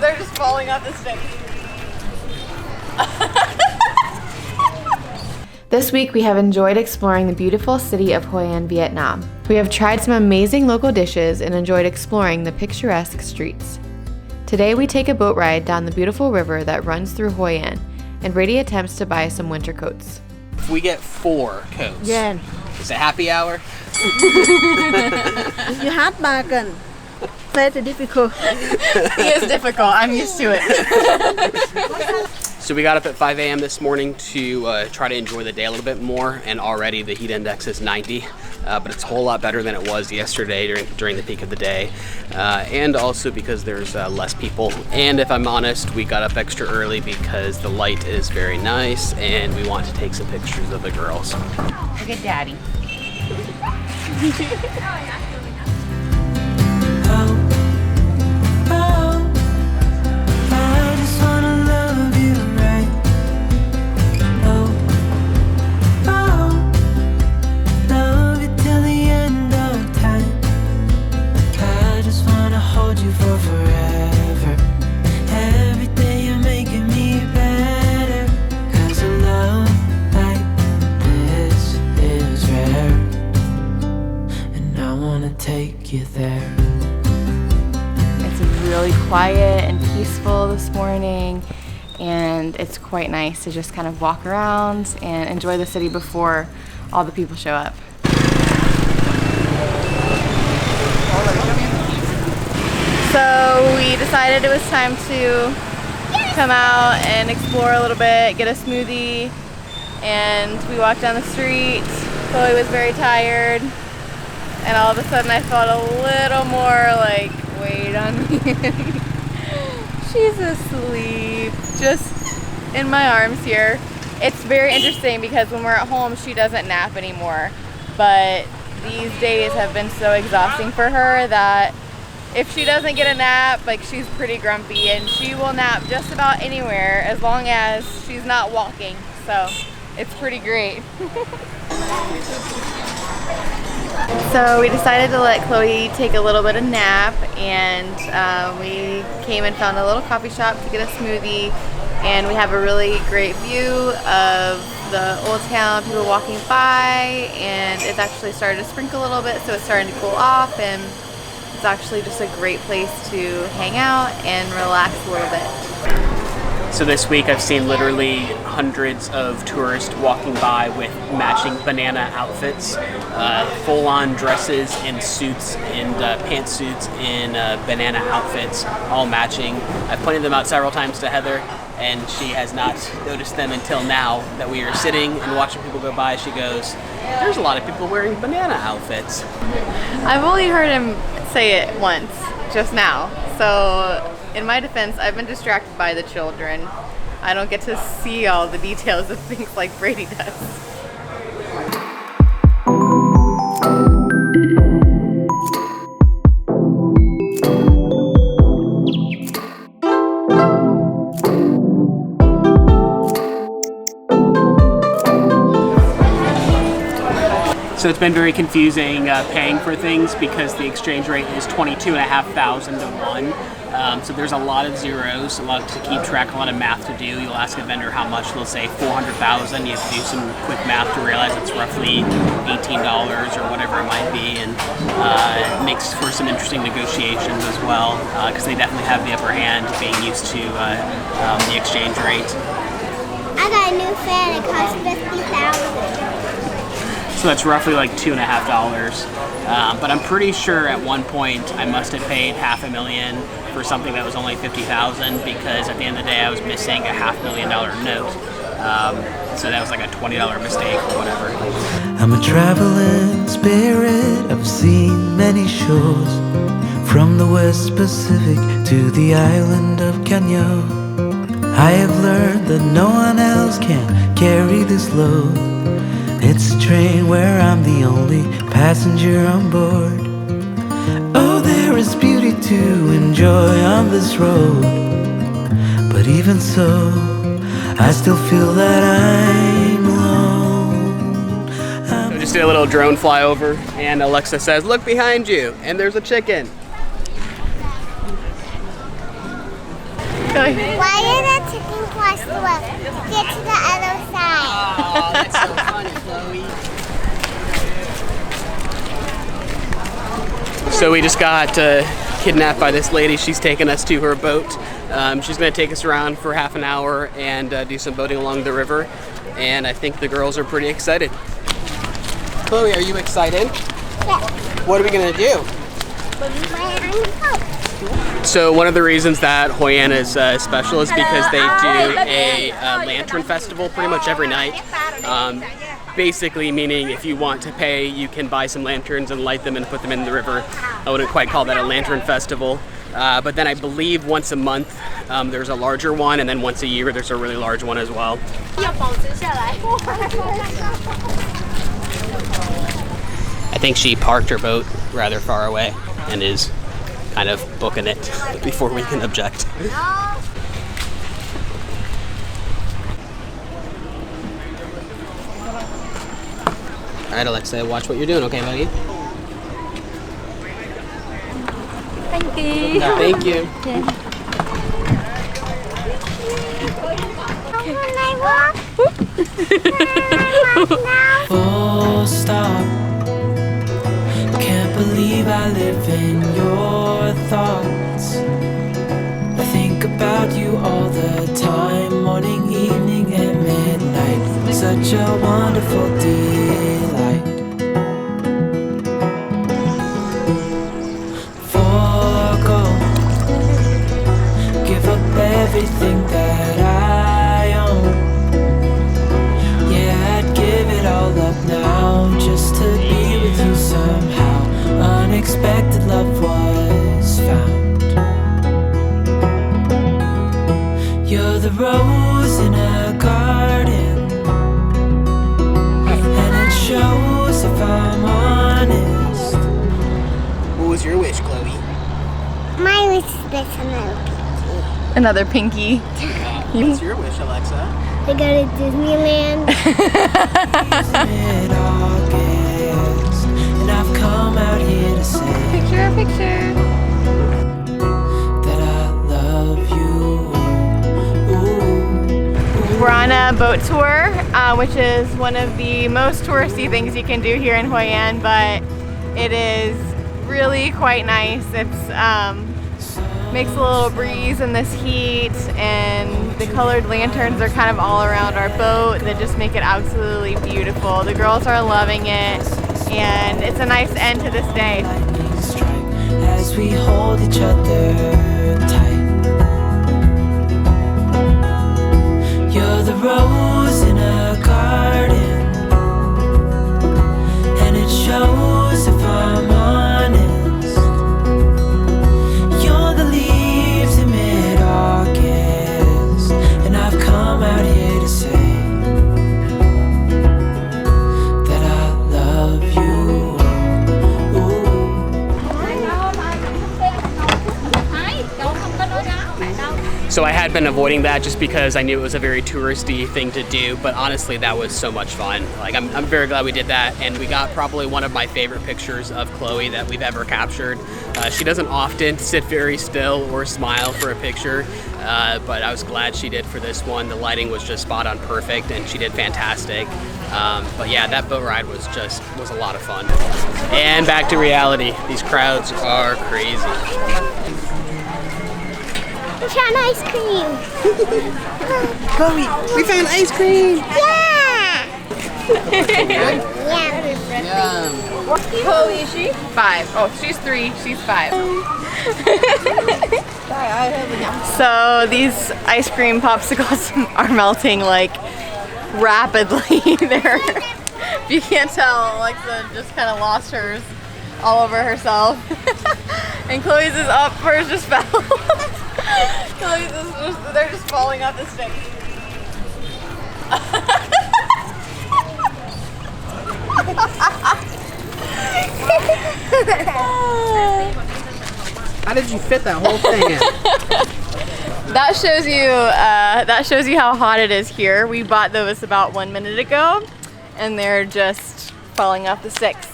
they're just falling off the stick. This week we have enjoyed exploring the beautiful city of Hoi An, Vietnam. We have tried some amazing local dishes and enjoyed exploring the picturesque streets. Today we take a boat ride down the beautiful river that runs through Hoi An, and Bradey attempts to buy some winter coats. If we get 4 coats, Yeah. is it happy hour? You have bargain. Very difficult. He is difficult. I'm used to it. So we got up at 5 a.m. this morning to try to enjoy the day a little bit more, and already the heat index is 90, but it's a whole lot better than it was yesterday during the peak of the day, and also because there's less people. And if I'm honest, we got up extra early because the light is very nice, and we want to take some pictures of the girls. Look at Daddy. It's really quiet and peaceful this morning, and it's quite nice to just kind of walk around and enjoy the city before all the people show up. So we decided it was time to come out and explore a little bit, get a smoothie, and we walked down the street. Chloe was very tired, and all of a sudden I felt a little more like weight on me. She's asleep, just in my arms here. It's very interesting because when we're at home, she doesn't nap anymore. But these days have been so exhausting for her that if she doesn't get a nap, like, she's pretty grumpy, and she will nap just about anywhere as long as she's not walking. So it's pretty great. So we decided to let Chloe take a little bit of nap, and we came and found a little coffee shop to get a smoothie, and we have a really great view of the old town, people walking by, and it's actually started to sprinkle a little bit, so it's starting to cool off, and it's actually just a great place to hang out and relax a little bit. So this week I've seen literally hundreds of tourists walking by with matching banana outfits, full-on dresses and suits and pantsuits in banana outfits, all matching. I've pointed them out several times to Heather, and she has not noticed them until now that we are sitting and watching people go by. She goes, "There's a lot of people wearing banana outfits." I've only heard him say it once, just now. So in my defense, I've been distracted by the children. I don't get to see all the details of things like Bradey does. So it's been very confusing paying for things because the exchange rate is 22,500 to 1. So there's a lot of zeros, a lot to keep track, a lot of math to do. You'll ask a vendor how much, they'll say 400,000. You have to do some quick math to realize it's roughly $18 or whatever it might be, and it makes for some interesting negotiations as well, because they definitely have the upper hand, being used to the exchange rate. I got a new fan, it costs $50,000. So that's roughly like $2.50. But I'm pretty sure at one point I must have paid $500,000 for something that was only $50,000, because at the end of the day I was missing a $500,000 note. So that was like a $20 mistake or whatever. I'm a traveling spirit, I've seen many shores, from the West Pacific to the island of Kenya. I have learned that no one else can carry this load. It's a train where I'm the only passenger on board. Oh, there is beauty to enjoy on this road, but even so, I still feel that I'm alone. So just did a little drone flyover, and Alexa says, "Look behind you," and there's a chicken. Why did the chicken cross the road? Get to the other side. Oh, that's so funny, Chloe. So we just got kidnapped by this lady. She's taking us to her boat. She's going to take us around for half an hour and do some boating along the river. And I think the girls are pretty excited. Chloe, are you excited? Yes. What are we going to do? So one of the reasons that Hoi An is special is because they do a lantern festival pretty much every night. Basically meaning if you want to pay, you can buy some lanterns and light them and put them in the river. I wouldn't quite call that a lantern festival. But then I believe once a month there's a larger one, and then once a year there's a really large one as well. I think she parked her boat rather far away and is kind of booking it before we can object. All right, Alexa, watch what you're doing, okay, buddy? Thank you. Thank you. Can I walk? Full stop. Can't believe I live in your thoughts. I think about you all the time, morning, evening, and midnight. Such a wonderful delight. Forgo, give up everything that I own. Yeah, I'd give it all up now just to be with you somehow. Unexpected love was found. You're the rose in a garden, and it shows if I'm honest. What was your wish, Chloe? My wish is this another pinky. Another pinky. What's your wish, Alexa? To go to Disneyland. Mid-August, and I've come out here to say Picture. that I love you. Ooh. We're on a boat tour, which is one of the most touristy things you can do here in Hoi An, but it is really quite nice. It's makes a little breeze in this heat, and the colored lanterns are kind of all around our boat that just make it absolutely beautiful. The girls are loving it, and it's a nice end to this day. Lightning strike as we hold each other tight. You're the rose in a garden, and it shows if I'm honest. You're the leaves in mid-August, and I've come out here to say that I love you. So I had been avoiding that just because I knew it was a very touristy thing to do, but honestly that was so much fun. Like I'm very glad we did that, and we got probably one of my favorite pictures of Chloe that we've ever captured. She doesn't often sit very still or smile for a picture, but I was glad she did for this one. The lighting was just spot on perfect, and she did fantastic. But yeah, that boat ride was a lot of fun. And back to reality. These crowds are crazy. We found ice cream. Chloe, we found ice cream! Yeah! Yeah. How old is she? 5. Oh, she's 3. She's 5. So these ice cream popsicles are melting like rapidly. If you can't tell, Alexa just kind of lost hers all over herself. And Chloe's is up, hers just fell. Chloe's is they're just falling off the stage. How did you fit that whole thing in? That shows you how hot it is here. We bought those about 1 minute ago, and they're just falling off the sticks.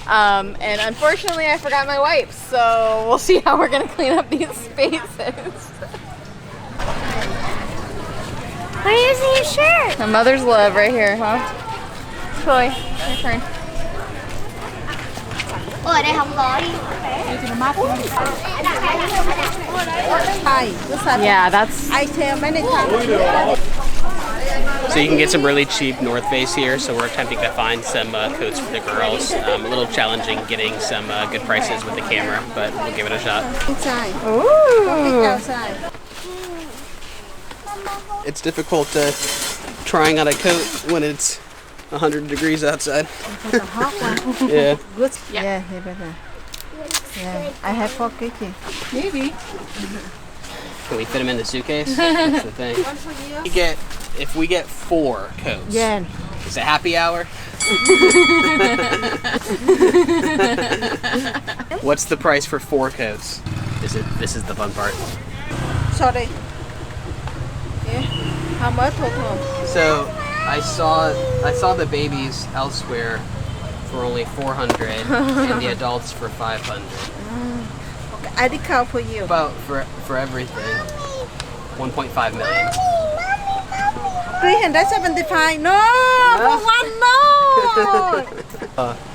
And unfortunately, I forgot my wipes, so we'll see how we're gonna clean up these spaces. Where's your shirt? A mother's love right here, huh? Chloe, your turn. Ở đây không có đi. Yeah, that's. I tell many times. So you can get some really cheap North Face here. So we're attempting to find some coats for the girls. A little challenging getting some good prices with the camera, but we'll give it a shot. Inside. Ooh. Outside. It's difficult trying on a coat when it's 100 degrees outside. It's a hot one. Yeah. Good. Yeah, here better. Yeah, I have 4 kitchen. Maybe. Can we fit them in the suitcase? That's the thing. If we get 4 coats, Yeah. it's a happy hour. What's the price for 4 coats? This is the fun part. Sorry. Yeah. How much total? So I saw the babies elsewhere for only 400 and the adults for 500. Okay, I discount for you. About for everything, 1.5 million. 375. No, for one, no.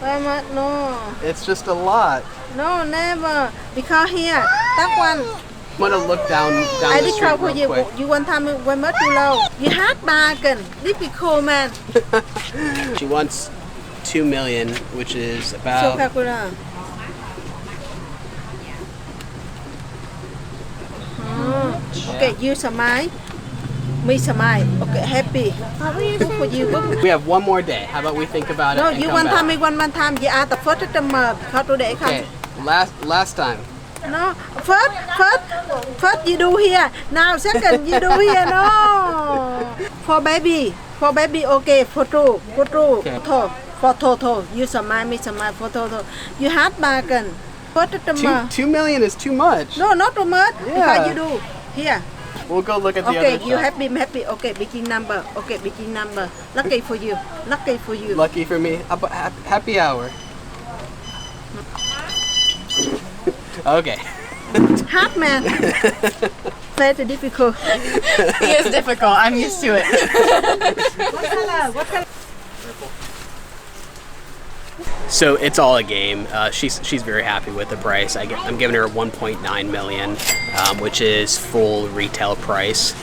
Very much, no. It's just a lot. No, never. Because here, that one, I'm gonna look down I the street discount for real you. quick. You want time when much too low. You had bargain. Difficult, man. She wants 2 million, which is So about calculate. Okay, you smile. Me smile. Okay, happy. Good for you. Good. we have one more day. How about we think about it? No, and you come one back? time, me one time. You are the first customer. Because today Okay, come. last time. No, first you do here. Now second you do here. No. For baby, okay. Photo. Okay. Photo. You smile, me smile. Photo. You had bargain. First customer. 2 million is too much. No, not too much. Yeah. Because you do here. We'll go look at the Okay, other you shop. happy. Okay, booking number. Okay, booking number. Lucky for you. Lucky for me. Happy hour. Okay. Hard man. Very difficult. He is difficult. I'm used to it. What color? So it's all a game. She's very happy with the price. I'm giving her 1.9 million, which is full retail price.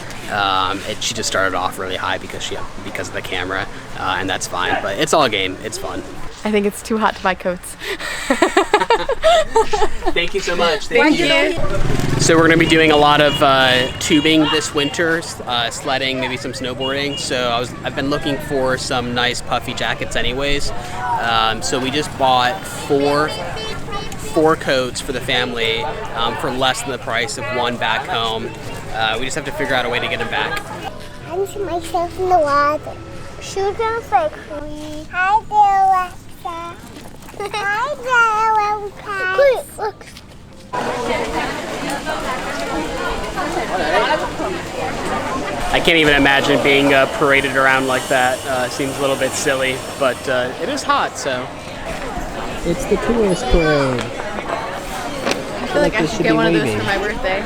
She just started off really high because of the camera, and that's fine. But it's all a game. It's fun. I think it's too hot to buy coats. Thank you so much. Thank you. So we're going to be doing a lot of tubing this winter, sledding, maybe some snowboarding. So I've been looking for some nice puffy jackets anyways. So we just bought four coats for the family for less than the price of one back home. We just have to figure out a way to get them back. I'm to myself in the water. Sugar factory. Hi there, Alexa. Hi there, Alexa. Look. I can't even imagine being paraded around like that. Seems a little bit silly, but it is hot, so. It's the tourist parade. I feel like I should get one of those for my birthday.